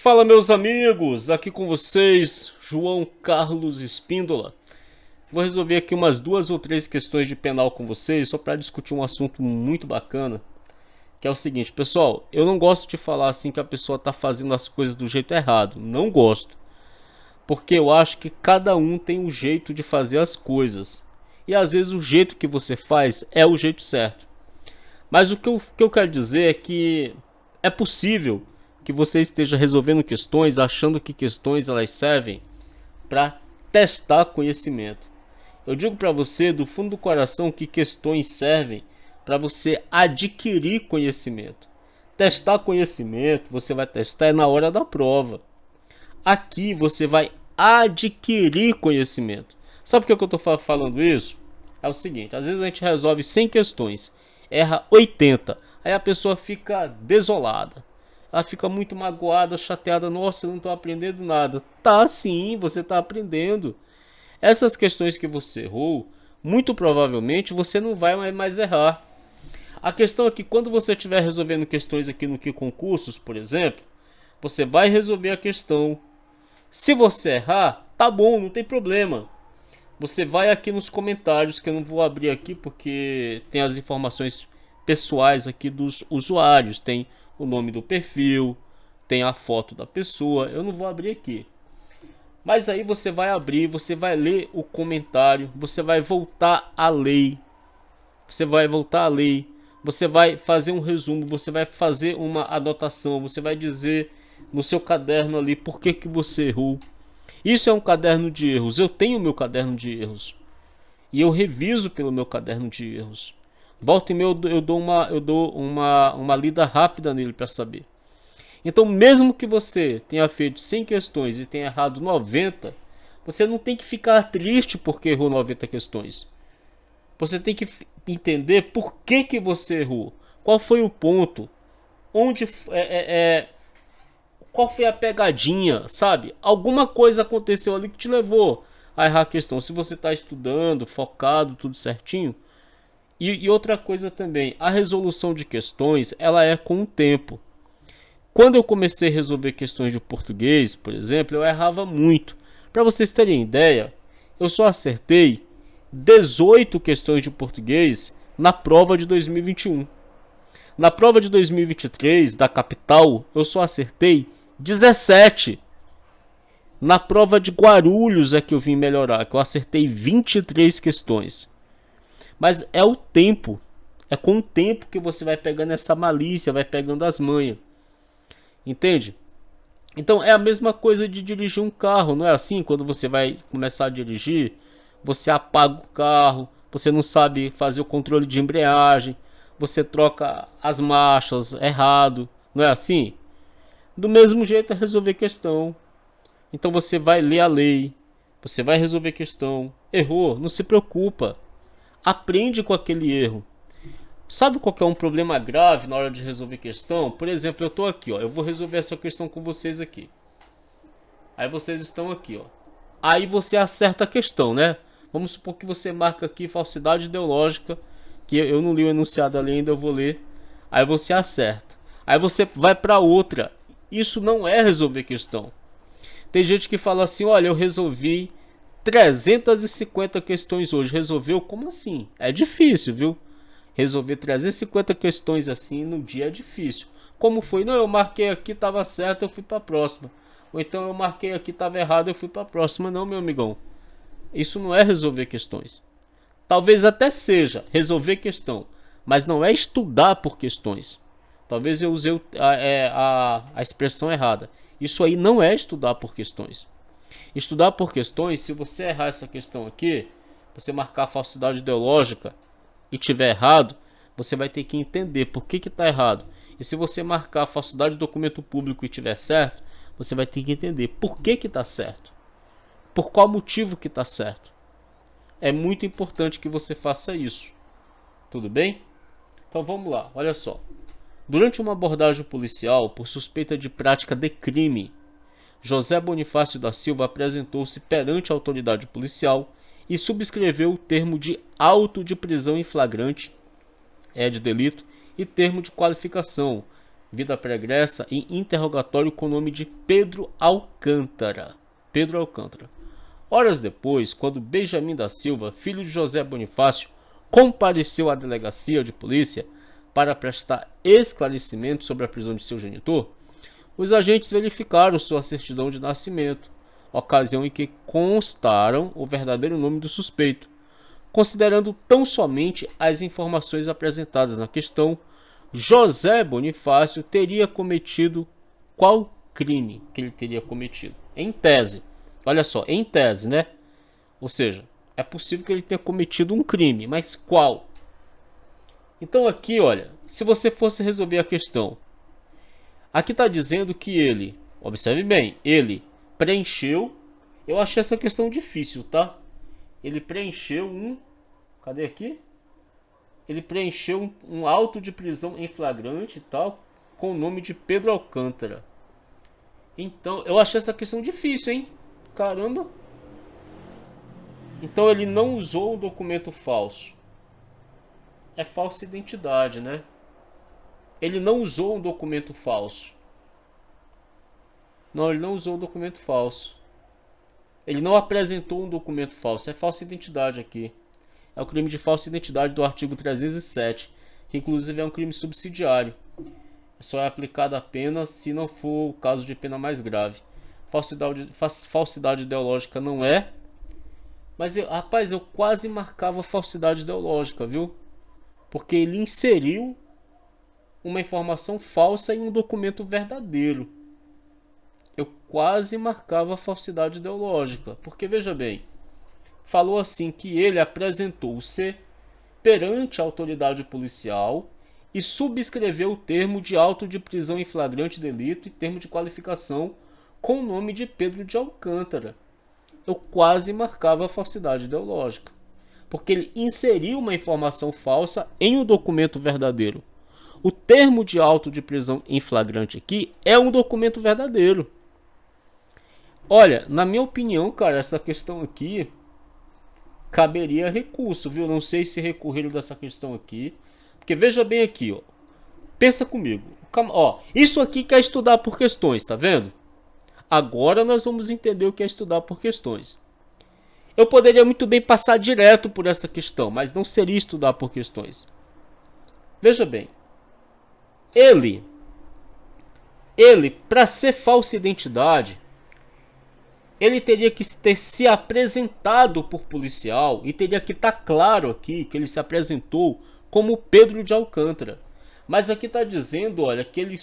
Fala, meus amigos, aqui com vocês, João Carlos Espíndola. Vou resolver aqui umas 2 ou 3 questões de penal com vocês, só para discutir um assunto muito bacana, que é o seguinte, pessoal, eu não gosto de falar assim que a pessoa está fazendo as coisas do jeito errado, não gosto, porque eu acho que cada um tem um jeito de fazer as coisas, e às vezes o jeito que você faz é o jeito certo. Mas o que eu quero dizer é que é possível que você esteja resolvendo questões achando que questões elas servem para testar conhecimento. Eu digo para você do fundo do coração que questões servem para você adquirir conhecimento. Testar conhecimento, você vai testar na hora da prova. Aqui você vai adquirir conhecimento. Sabe por que eu estou falando isso? É o seguinte, às vezes a gente resolve 100 questões, erra 80, aí a pessoa fica desolada. Ela fica muito magoada, chateada. Nossa, eu não estou aprendendo nada. Tá sim, você está aprendendo. Essas questões que você errou, muito provavelmente você não vai mais errar. A questão é que quando você estiver resolvendo questões aqui no Que Concursos, por exemplo, você vai resolver a questão. Se você errar, tá bom, não tem problema. Você vai aqui nos comentários, que eu não vou abrir aqui porque tem as informações pessoais aqui dos usuários. Tem o nome do perfil, tem a foto da pessoa. Eu não vou abrir aqui. Mas aí você vai abrir, você vai ler o comentário, você vai voltar à lei. Você vai voltar à lei. Você vai fazer um resumo, você vai fazer uma anotação, você vai dizer no seu caderno ali por que você errou. Isso é um caderno de erros. Eu tenho meu caderno de erros. E eu reviso pelo meu caderno de erros. Volta e meia eu dou uma lida rápida nele para saber. Então, mesmo que você tenha feito 100 questões e tenha errado 90, você não tem que ficar triste porque errou 90 questões. Você tem que entender por que você errou. Qual foi o ponto? Onde qual foi a pegadinha, sabe? Alguma coisa aconteceu ali que te levou a errar a questão. Se você está estudando, focado, tudo certinho. E outra coisa também, a resolução de questões, ela é com o tempo. Quando eu comecei a resolver questões de português, por exemplo, eu errava muito. Para vocês terem ideia, eu só acertei 18 questões de português na prova de 2021. Na prova de 2023, da capital, eu só acertei 17. Na prova de Guarulhos é que eu vim melhorar, que eu acertei 23 questões. Mas é o tempo, é com o tempo que você vai pegando essa malícia, vai pegando as manhas. Entende? Então é a mesma coisa de dirigir um carro, não é assim? Quando você vai começar a dirigir, você apaga o carro, você não sabe fazer o controle de embreagem, você troca as marchas errado, não é assim? Do mesmo jeito é resolver questão. Então você vai ler a lei, você vai resolver questão. Errou, não se preocupa. Aprende com aquele erro. Sabe qual que é um problema grave na hora de resolver questão? Por exemplo, eu estou aqui, ó, eu vou resolver essa questão com vocês aqui. Aí vocês estão aqui, ó. Aí você acerta a questão, né? Vamos supor que você marca aqui falsidade ideológica, que eu não li o enunciado ali ainda, eu vou ler. Aí você acerta. Aí você vai para outra. Isso não é resolver questão. Tem gente que fala assim, olha, eu resolvi 350 questões hoje. Resolveu? Como assim? É difícil, viu? Resolver 350 questões assim no dia é difícil. Como foi? Não, eu marquei aqui, estava certo, eu fui para a próxima. Ou então eu marquei aqui, estava errado, eu fui para a próxima. Não, meu amigão. Isso não é resolver questões. Talvez até seja resolver questão, mas não é estudar por questões. Talvez eu usei a expressão errada. Isso aí não é estudar por questões. Estudar por questões, se você errar essa questão aqui, você marcar a falsidade ideológica e tiver errado, você vai ter que entender por que está errado. E se você marcar a falsidade do documento público e tiver certo, você vai ter que entender por que está certo. Por qual motivo que está certo. É muito importante que você faça isso. Tudo bem? Então vamos lá, olha só. Durante uma abordagem policial por suspeita de prática de crime, José Bonifácio da Silva apresentou-se perante a autoridade policial e subscreveu o termo de auto de prisão em flagrante de delito e termo de qualificação vida pregressa e interrogatório com o nome de Pedro Alcântara. Pedro Alcântara. Horas depois, quando Benjamin da Silva, filho de José Bonifácio, compareceu à delegacia de polícia para prestar esclarecimento sobre a prisão de seu genitor, os agentes verificaram sua certidão de nascimento, ocasião em que constaram o verdadeiro nome do suspeito. Considerando tão somente as informações apresentadas na questão, José Bonifácio teria cometido qual crime que ele teria cometido? Em tese. Olha só, em tese, né? Ou seja, é possível que ele tenha cometido um crime, mas qual? Então aqui, olha, se você fosse resolver a questão, aqui está dizendo que ele, observe bem, ele preencheu, eu achei essa questão difícil, tá? Ele preencheu cadê aqui? Ele preencheu um auto de prisão em flagrante e tal, com o nome de Pedro Alcântara. Então, eu achei essa questão difícil, hein? Caramba. Então ele não usou um documento falso. É falsa identidade, né? Ele não usou um documento falso. Não, ele não usou um documento falso. Ele não apresentou um documento falso. É falsa identidade aqui. É o crime de falsa identidade do artigo 307, que inclusive é um crime subsidiário. Só é aplicado a pena se não for o caso de pena mais grave. Falsidade ideológica não é. Mas, rapaz, eu quase marcava falsidade ideológica, viu? Porque ele inseriu uma informação falsa em um documento verdadeiro. Eu quase marcava falsidade ideológica. Porque, veja bem, falou assim que ele apresentou-se perante a autoridade policial e subscreveu o termo de auto de prisão em flagrante delito e termo de qualificação com o nome de Pedro de Alcântara. Eu quase marcava a falsidade ideológica, porque ele inseriu uma informação falsa em um documento verdadeiro. O termo de auto de prisão em flagrante aqui é um documento verdadeiro. Olha, na minha opinião, cara, essa questão aqui caberia recurso, viu? Não sei se recorreram dessa questão aqui, porque veja bem aqui, ó. Pensa comigo. Ó, isso aqui quer estudar por questões, tá vendo? Agora nós vamos entender o que é estudar por questões. Eu poderia muito bem passar direto por essa questão, mas não seria estudar por questões. Veja bem. Ele para ser falsa identidade, ele teria que ter se apresentado por policial e teria que estar claro aqui que ele se apresentou como Pedro de Alcântara. Mas aqui está dizendo, olha, que ele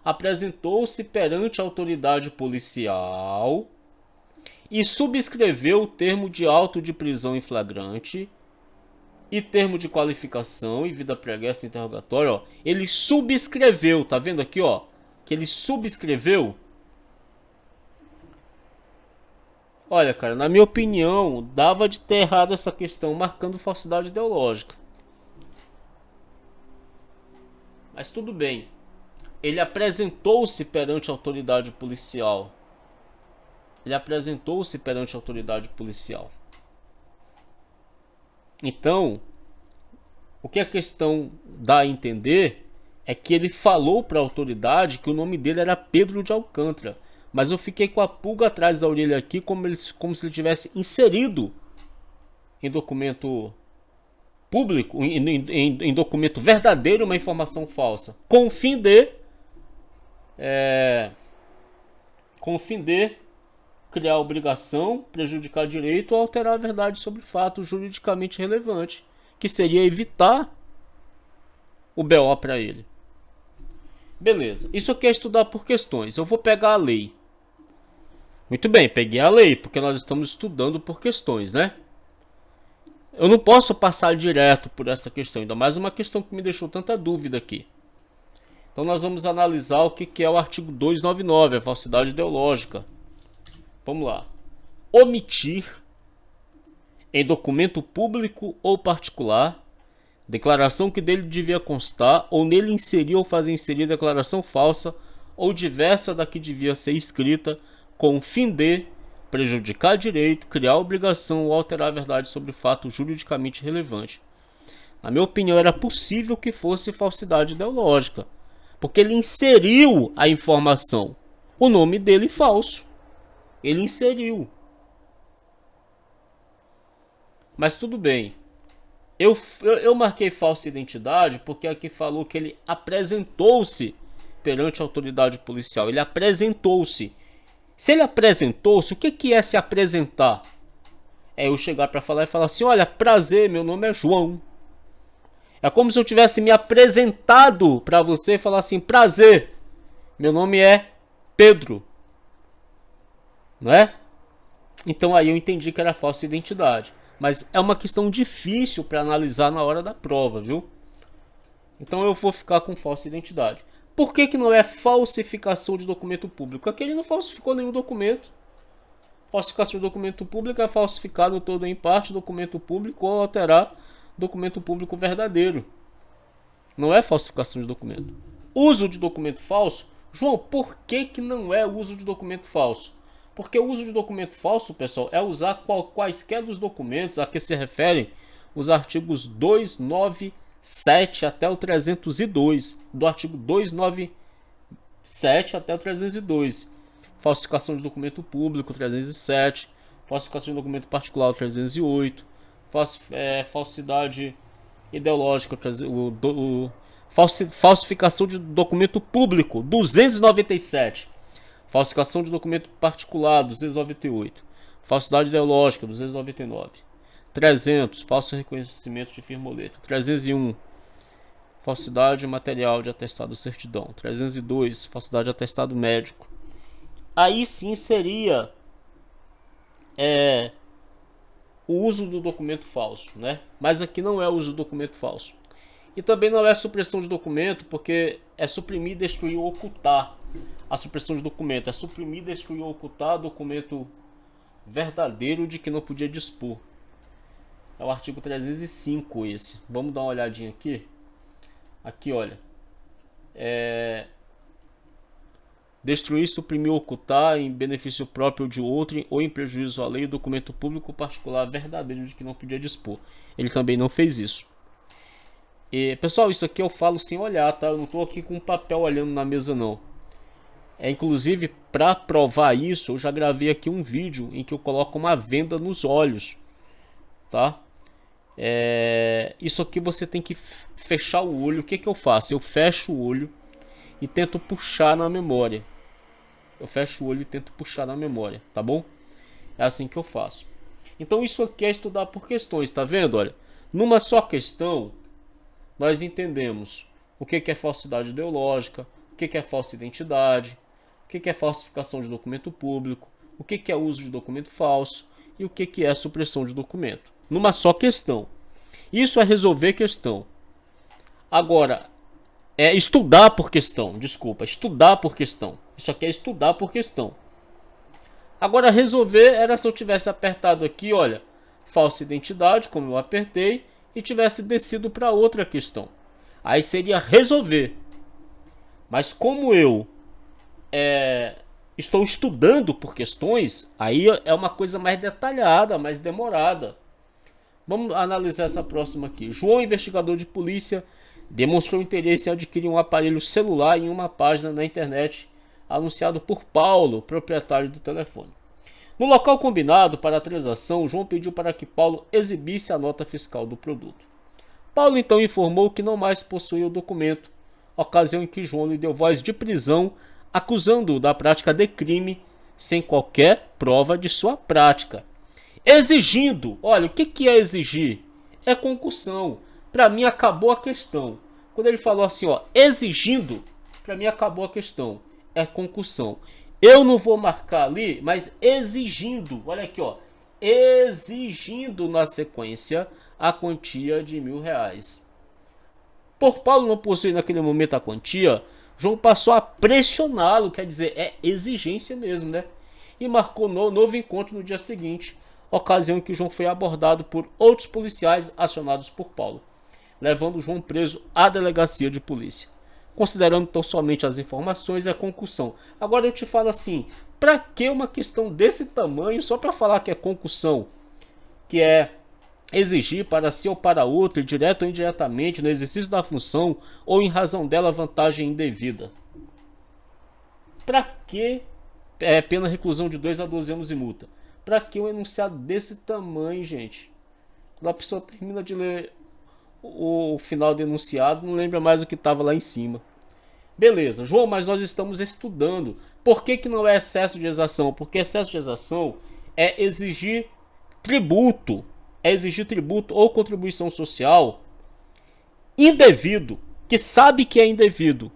apresentou-se perante a autoridade policial e subscreveu o termo de auto de prisão em flagrante e termo de qualificação e vida pregressa interrogatório, ó. Ele subscreveu, tá vendo aqui, ó, que ele subscreveu. Olha, cara, na minha opinião, dava de ter errado essa questão marcando falsidade ideológica. Mas tudo bem. Ele apresentou-se perante a autoridade policial. Ele apresentou-se perante a autoridade policial. Então, o que a questão dá a entender é que ele falou para a autoridade que o nome dele era Pedro de Alcântara. Mas eu fiquei com a pulga atrás da orelha aqui, como se ele tivesse inserido em documento público, em documento verdadeiro, uma informação falsa, com o fim de criar obrigação, prejudicar direito ou alterar a verdade sobre fato juridicamente relevante, que seria evitar o BO para ele. Beleza, isso aqui é estudar por questões. Eu vou pegar a lei. Muito bem, peguei a lei, porque nós estamos estudando por questões, né? Eu não posso passar direto por essa questão, ainda mais uma questão que me deixou tanta dúvida aqui. Então nós vamos analisar o que é o artigo 299, a falsidade ideológica. Vamos lá. Omitir em documento público ou particular declaração que dele devia constar, ou nele inserir ou fazer inserir declaração falsa ou diversa da que devia ser escrita, com o fim de prejudicar direito, criar obrigação ou alterar a verdade sobre fato juridicamente relevante. Na minha opinião, era possível que fosse falsidade ideológica, porque ele inseriu a informação. O nome dele falso. Ele inseriu. Mas tudo bem. Eu marquei falsa identidade porque aqui falou que ele apresentou-se perante a autoridade policial. Ele apresentou-se. Se ele apresentou-se, o que é se apresentar? É eu chegar para falar e falar assim: olha, prazer, meu nome é João. É como se eu tivesse me apresentado para você e falar assim: prazer, meu nome é Pedro. Não é? Então aí eu entendi que era falsa identidade. Mas é uma questão difícil para analisar na hora da prova, viu? Então eu vou ficar com falsa identidade. Por que não é falsificação de documento público? Aqui ele não falsificou nenhum documento. Falsificação de documento público é falsificar no todo ou em parte documento público ou alterar documento público verdadeiro. Não é falsificação de documento. Uso de documento falso. João, por que não é uso de documento falso? Porque o uso de documento falso, pessoal, é usar quaisquer dos documentos a que se referem os artigos 297 até o 302. Do artigo 297 até o 302. Falsificação de documento público, 307. Falsificação de documento particular, 308. Falsidade ideológica, falsificação de documento público, 297. Falsificação de documento particular, 298. Falsidade ideológica, 299. 300. Falso reconhecimento de firma ou letra. 301. Falsidade material de atestado ou certidão. 302. Falsidade de atestado médico. Aí sim seria o uso do documento falso, né? Mas aqui não é o uso do documento falso. E também não é supressão de documento, porque é suprimir, destruir ou ocultar. A supressão de documento é suprimir, destruir ou ocultar documento verdadeiro de que não podia dispor. É o artigo 305 esse. Vamos dar uma olhadinha aqui. Aqui, olha. Destruir, suprimir ou ocultar em benefício próprio de outro ou em prejuízo à lei, documento público ou particular verdadeiro de que não podia dispor. Ele também não fez isso. E, pessoal, isso aqui eu falo sem olhar, tá? Eu não estou aqui com um papel olhando na mesa, não. Inclusive, para provar isso, eu já gravei aqui um vídeo em que eu coloco uma venda nos olhos, tá? Isso aqui você tem que fechar o olho. O que eu faço? Eu fecho o olho e tento puxar na memória. Eu fecho o olho e tento puxar na memória, tá bom? É assim que eu faço. Então isso aqui é estudar por questões, tá vendo? Olha, numa só questão, nós entendemos o que é falsidade ideológica, o que é falsa identidade, o que é falsificação de documento público, o que é uso de documento falso e o que é supressão de documento. Numa só questão. Isso é resolver questão. Agora, estudar por questão, desculpa, estudar por questão. Isso aqui é estudar por questão. Agora, resolver era se eu tivesse apertado aqui, olha, falsa identidade, como eu apertei, e tivesse descido para outra questão. Aí seria resolver. Mas como eu estou estudando por questões, aí é uma coisa mais detalhada, mais demorada. Vamos analisar essa próxima aqui. João, investigador de polícia, demonstrou interesse em adquirir um aparelho celular em uma página na internet anunciado por Paulo, proprietário do telefone. No local combinado para a transação, João pediu para que Paulo exibisse a nota fiscal do produto. Paulo então informou que não mais possuía o documento, ocasião em que João lhe deu voz de prisão, acusando-o da prática de crime sem qualquer prova de sua prática. Exigindo, olha, o que é exigir? É concussão. Para mim acabou a questão. Quando ele falou assim, ó, exigindo, para mim acabou a questão. É concussão. Eu não vou marcar ali, mas exigindo, olha aqui, ó, exigindo na sequência a quantia de R$1.000. Por Paulo não possuir naquele momento a quantia, João passou a pressioná-lo, quer dizer, é exigência mesmo, né? E marcou novo encontro no dia seguinte, ocasião em que João foi abordado por outros policiais acionados por Paulo, levando João preso à delegacia de polícia. Considerando tão somente as informações, é concussão. Agora eu te falo assim, para que uma questão desse tamanho só para falar que é concussão, que é exigir para si ou para outro, direto ou indiretamente, no exercício da função ou em razão dela vantagem indevida. Para que pena reclusão de 2 a 12 anos e multa? Para que um enunciado desse tamanho, gente? Quando a pessoa termina de ler o final do enunciado, não lembra mais o que estava lá em cima. Beleza, João, mas nós estamos estudando. Por que não é excesso de exação? Porque excesso de exação é exigir tributo. É exigir tributo ou contribuição social indevido, que sabe que é indevido,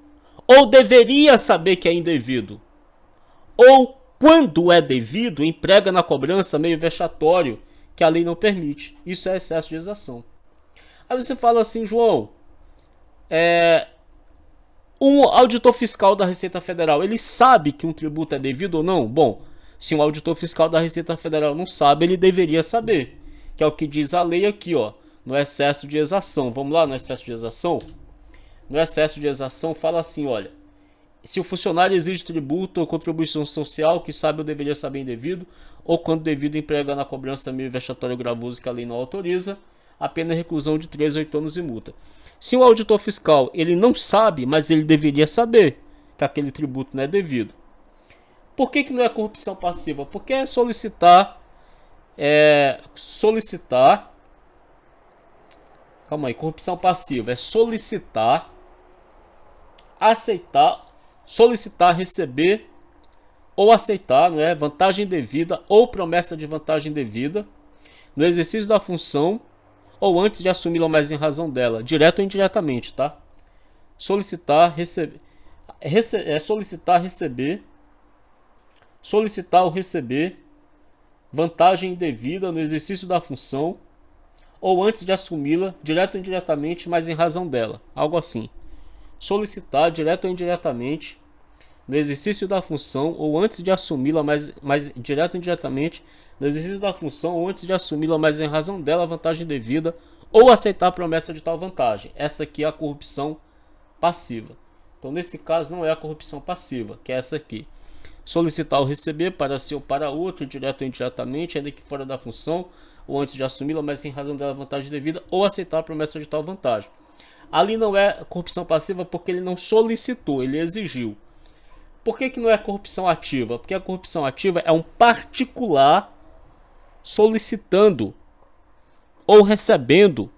ou deveria saber que é indevido, ou quando é devido, emprega na cobrança meio vexatório que a lei não permite. Isso é excesso de exação. Aí você fala assim, João, um auditor fiscal da Receita Federal, ele sabe que um tributo é devido ou não? Bom, se um auditor fiscal da Receita Federal não sabe, ele deveria saber, que é o que diz a lei aqui, ó, no excesso de exação. Vamos lá no excesso de exação? No excesso de exação fala assim, olha, se o funcionário exige tributo ou contribuição social, que sabe ou deveria saber indevido, ou quando devido emprega na cobrança meio vexatório gravoso que a lei não autoriza, a pena é reclusão de 3 a 8 anos e multa. Se o auditor fiscal ele não sabe, mas ele deveria saber que aquele tributo não é devido. Por que não é corrupção passiva? Porque é solicitar. Calma aí, corrupção passiva é solicitar, aceitar, solicitar, receber ou aceitar, não é, vantagem devida ou promessa de vantagem devida no exercício da função ou antes de assumi-la, mas em razão dela, direto ou indiretamente, tá? Solicitar, receber, solicitar, receber, solicitar ou receber vantagem indevida no exercício da função ou antes de assumi-la, direto ou indiretamente, mas em razão dela, algo assim. Solicitar, direto ou indiretamente, no exercício da função ou antes de assumi-la, mas direto ou indiretamente, no exercício da função ou antes de assumi-la, mas em razão dela, vantagem devida, ou aceitar a promessa de tal vantagem. Essa aqui é a corrupção passiva. Então, nesse caso, não é a corrupção passiva, que é essa aqui. Solicitar ou receber para si ou para outro, direto ou indiretamente, ainda que fora da função, ou antes de assumi-la, mas em razão dela, vantagem devida, ou aceitar a promessa de tal vantagem. Ali não é corrupção passiva porque ele não solicitou, ele exigiu. Por que não é corrupção ativa? Porque a corrupção ativa é um particular solicitando ou recebendo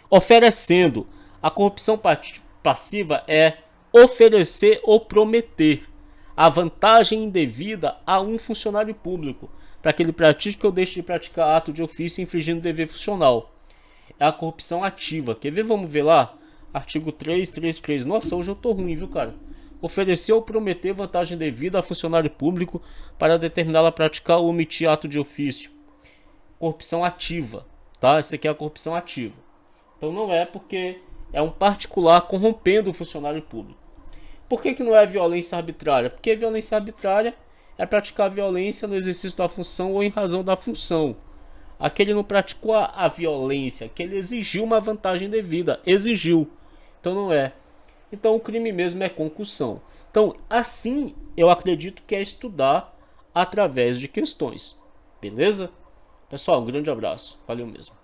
oferecendo. A corrupção passiva é oferecer ou prometer a vantagem indevida a um funcionário público para que ele pratique ou deixe de praticar ato de ofício infringindo dever funcional. É a corrupção ativa. Quer ver? Vamos ver lá. Artigo 333. Nossa, hoje eu tô ruim, viu, cara? Oferecer ou prometer vantagem devida a funcionário público para determiná-la a praticar ou omitir ato de ofício. Corrupção ativa, tá? Essa aqui é a corrupção ativa. Então não é porque é um particular corrompendo o funcionário público. Por que não é violência arbitrária? Porque violência arbitrária é praticar violência no exercício da função ou em razão da função. Aquele não praticou a violência, aquele exigiu uma vantagem devida, exigiu. Então não é. Então o crime mesmo é concussão. Então assim eu acredito que é estudar através de questões. Beleza? Pessoal, um grande abraço. Valeu mesmo.